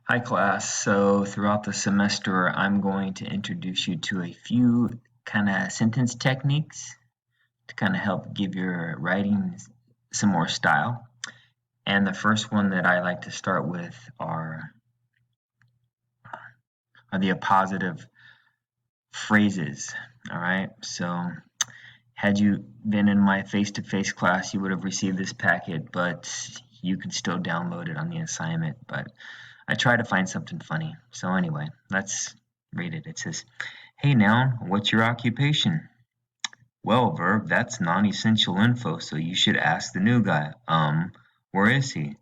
Hi class. So throughout the semester, I'm going to introduce you to a few kind of sentence techniques to kind of help give your writing some more style. And the first one that I like to start with are the appositive phrases. All right. So had you been in my face-to-face class, you would have received this packet, but you could still download it on the assignment. But I try to find something funny. So anyway, let's read it. It says, "Hey noun, what's your occupation?" "Well, verb, that's non-essential info, so you should ask the new guy. Where is he?"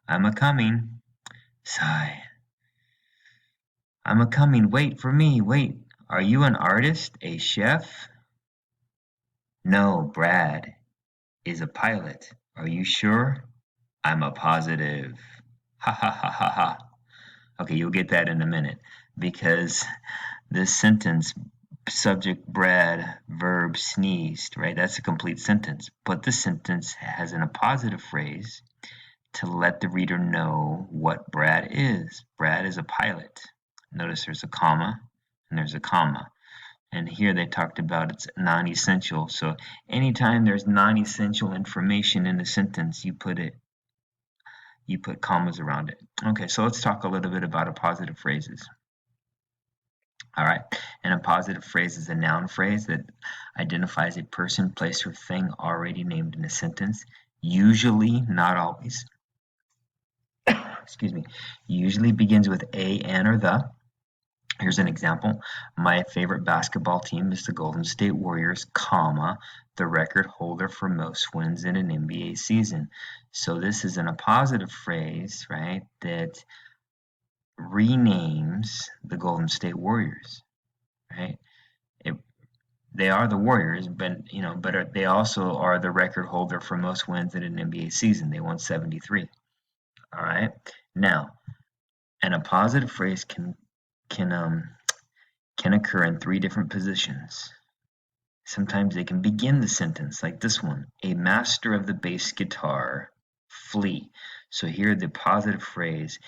"I'm a-coming." Sigh. "I'm a-coming. Wait for me. Wait. Are you an artist? A chef?" "No, Brad is a pilot. Are you sure?" "I'm a positive." Ha ha ha ha ha. Okay, you'll get that in a minute because this sentence, subject Brad, verb sneezed, right? That's a complete sentence. But the sentence has an appositive phrase to let the reader know what Brad is. Brad is a pilot. Notice there's a comma and there's a comma. And here they talked about it's non-essential. So anytime there's non-essential information in a sentence, you put commas around it. Okay, so let's talk a little bit about appositive phrases. All right, and a positive phrase is a noun phrase that identifies a person, place, or thing already named in a sentence. Usually, not always, excuse me, usually begins with a, an, or the. Here's an example. My favorite basketball team is the Golden State Warriors, comma, the record holder for most wins in an NBA season. So this is an appositive phrase, right, that renames the Golden State Warriors, right? It, they are the Warriors, but they also are the record holder for most wins in an NBA season. They won 73. All right. Now, an appositive phrase can um can occur in three different positions. Sometimes they can begin the sentence like this one: a master of the bass guitar, Flea. So here the positive phrase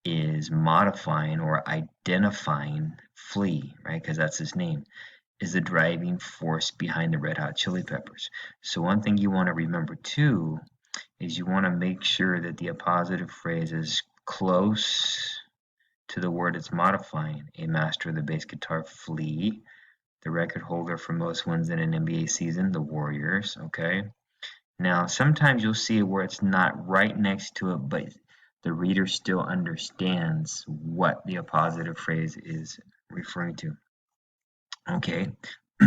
is modifying or identifying Flea, right? Because that's his name, is the driving force behind the Red Hot Chili Peppers. So one thing you want to remember too is you want to make sure that the appositive phrase is close to the word it's modifying. A master of the bass guitar, Flea. The record holder for most wins in an NBA season, the Warriors. Okay. Now, sometimes you'll see where it's not right next to it, but the reader still understands what the appositive phrase is referring to. Okay,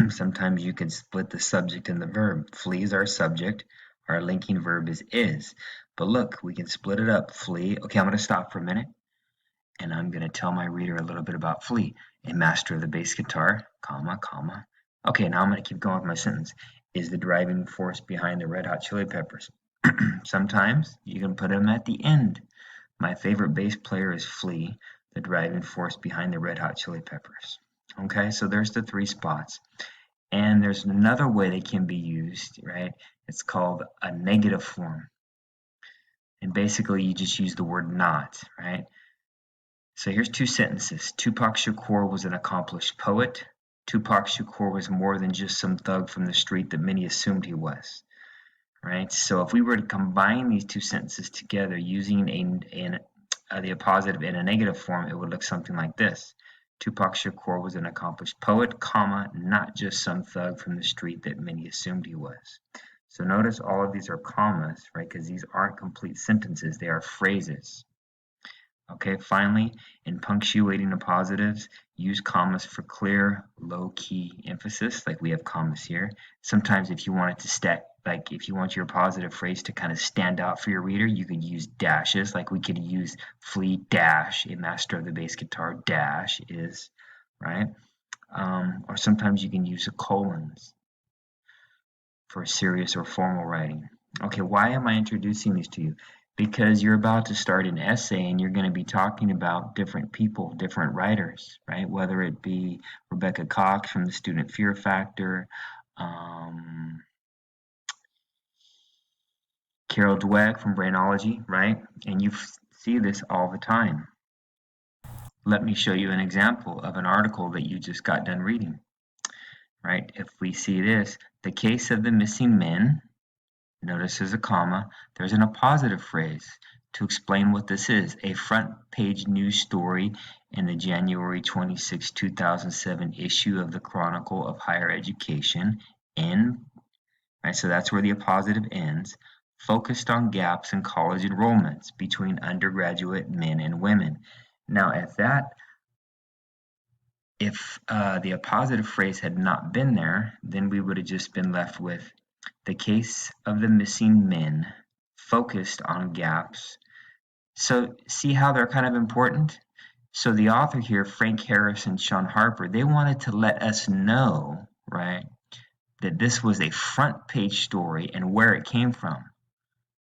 sometimes you can split the subject and the verb. Flee is our subject, our linking verb is. But look, we can split it up. Flee. Okay, I'm going to stop for a minute and I'm going to tell my reader a little bit about Flea, a master of the bass guitar, comma, comma. Okay, now I'm going to keep going with my sentence. Is the driving force behind the Red Hot Chili Peppers. Sometimes you can put them at the end. My favorite bass player is Flea, the driving force behind the Red Hot Chili Peppers. Okay, so there's the three spots. And there's another way they can be used, right? It's called a negative form. And basically you just use the word not, right? So here's two sentences. Tupac Shakur was an accomplished poet. Tupac Shakur was more than just some thug from the street that many assumed he was. Right? So if we were to combine these two sentences together using the appositive in a negative form, it would look something like this. Tupac Shakur was an accomplished poet, comma, not just some thug from the street that many assumed he was. So notice all of these are commas, right? Because these aren't complete sentences, they are phrases. Okay, finally, in punctuating appositives, use commas for clear, low-key emphasis, like we have commas here. Sometimes if you want it to if you want your appositive phrase to kind of stand out for your reader, you could use dashes, like we could use Flea dash, a master of the bass guitar dash is, right? Or sometimes you can use a colons for serious or formal writing. Okay, why am I introducing these to you? Because you're about to start an essay and you're going to be talking about different people, different writers, right? Whether it be Rebecca Cox from the Student Fear Factor, um, Carol Dweck from Brainology, right? And you see this all the time. let me show you an example of an article that you just got done reading, right? If we see this, the case of the missing men, notice there's a comma, there's an appositive phrase to explain what this is, a front page news story in the January 26, 2007 issue of the Chronicle of Higher Education in, right, so that's where the appositive ends, focused on gaps in college enrollments between undergraduate men and women. Now, if the appositive phrase had not been there, then we would have just been left with the case of the missing men focused on gaps. So see how they're kind of important? So the author here, Frank Harris and Sean Harper, they wanted to let us know, right, that this was a front page story and where it came from,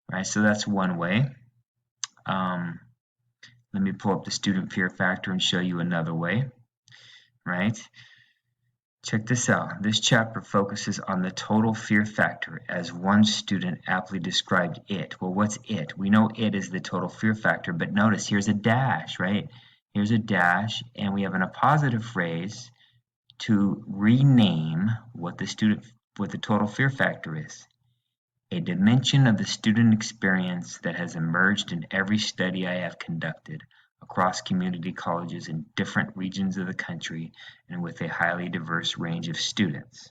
right? So that's one way. Let me pull up the student fear factor and show you another way, right? Check this out. This chapter focuses on the total fear factor as one student aptly described it. Well, what's it? We know it is the total fear factor, but notice here's a dash, right? Here's a dash, and we have an appositive phrase to rename what the total fear factor is. A dimension of the student experience that has emerged in every study I have conducted across community colleges in different regions of the country and with a highly diverse range of students.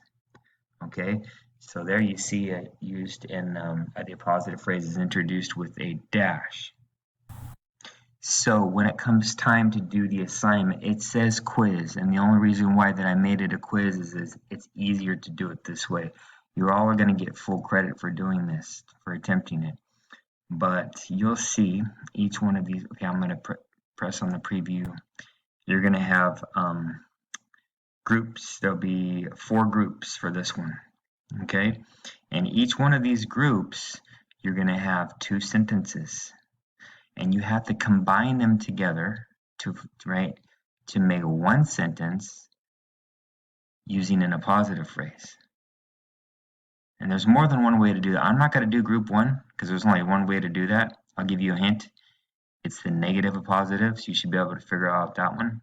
Okay, so there you see it used in the appositive phrase is introduced with a dash. So when it comes time to do the assignment, it says quiz, and the only reason why that I made it a quiz is it's easier to do it this way. You all are going to get full credit for doing this, for attempting it. But you'll see each one of these. Okay, I'm going to press on the preview. You're going to have groups. There'll be 4 groups for this one. Okay, and each one of these groups, you're going to have 2 sentences. And you have to combine them together to make one sentence using an appositive phrase. And there's more than one way to do that. I'm not going to do group 1 because there's only one way to do that. I'll give you a hint. It's the negative appositive, so you should be able to figure out that one.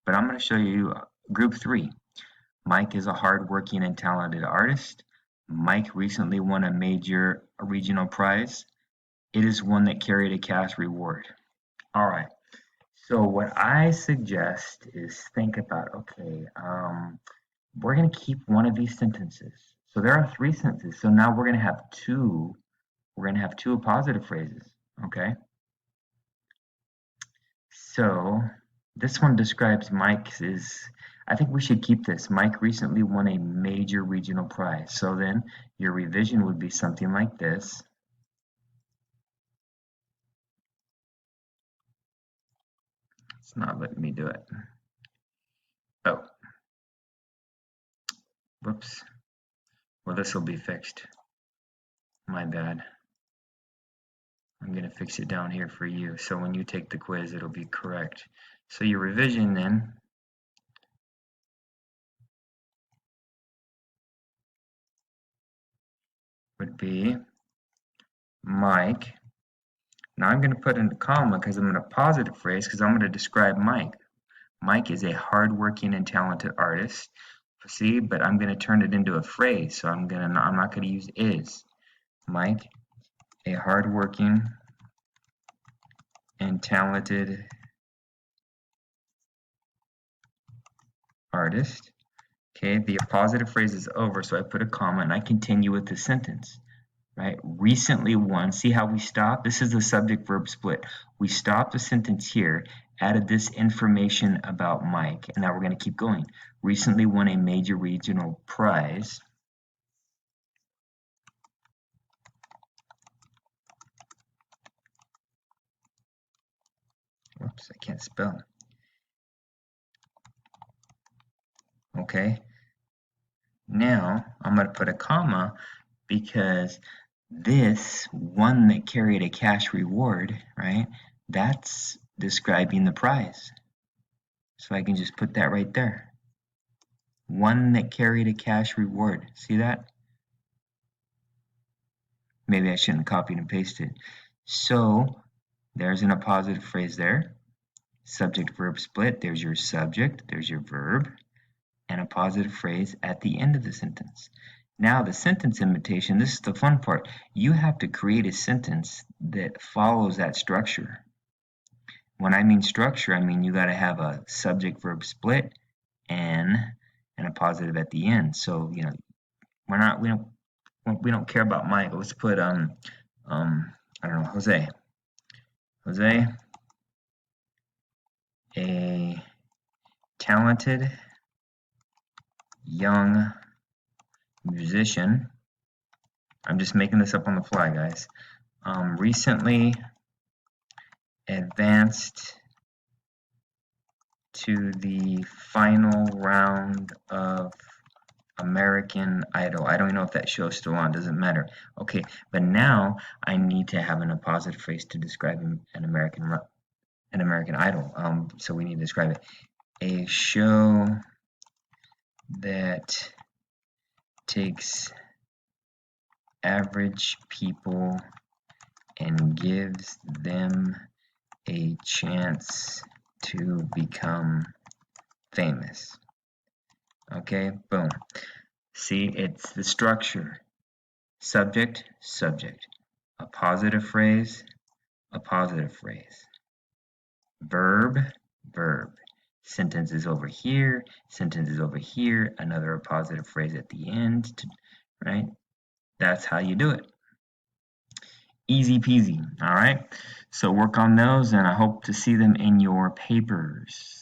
But I'm going to show you group 3. Mike is a hardworking and talented artist. Mike recently won a major regional prize. It is one that carried a cash reward. All right. So what I suggest is think about, okay, we're going to keep one of these sentences. So there are 3 sentences. So now we're going to have 2. We're going to have 2 appositive phrases. Okay. So this one describes Mike's I think we should keep this. Mike recently won a major regional prize. So then your revision would be something like this. It's not letting me do it. Oh. Whoops. Well, this will be fixed. My bad. I'm going to fix it down here for you. So when you take the quiz, it'll be correct. So your revision then would be Mike. Now I'm going to put in a comma because I'm in a positive phrase because I'm going to describe Mike. Mike is a hardworking and talented artist. See, but I'm going to turn it into a phrase. So I'm not going to use is. Mike, a hardworking and talented artist. Okay, the appositive phrase is over, so I put a comma and I continue with the sentence. Right? Recently won. See how we stop? This is the subject verb split. We stopped the sentence here, added this information about Mike, and now we're going to keep going. Recently won a major regional prize. Oops, I can't spell. Okay. Now I'm going to put a comma because this one that carried a cash reward, right? That's describing the prize. So I can just put that right there. One that carried a cash reward. See that? Maybe I shouldn't copy and paste it. So there's an appositive phrase there. Subject-verb split, there's your subject, there's your verb, and a positive phrase at the end of the sentence. Now, the sentence imitation, this is the fun part. You have to create a sentence that follows that structure. When I mean structure, I mean you got to have a subject-verb split and a positive at the end. So, you know, we don't care about Michael. Let's put I don't know, Jose. Jose, a talented young musician. I'm just making this up on the fly, guys. Recently advanced to the final round of American Idol. I don't even know if that show's still on, doesn't matter. Okay, but now I need to have an appositive phrase to describe an American Idol. So we need to describe it. A show that takes average people and gives them a chance to become famous. Okay, boom. See, it's the structure. Subject, subject. A positive phrase, a positive phrase. Verb, verb. Sentence is over here, sentence is over here, another positive phrase at the end, right? That's how you do it. Easy peasy, all right? So work on those, and I hope to see them in your papers.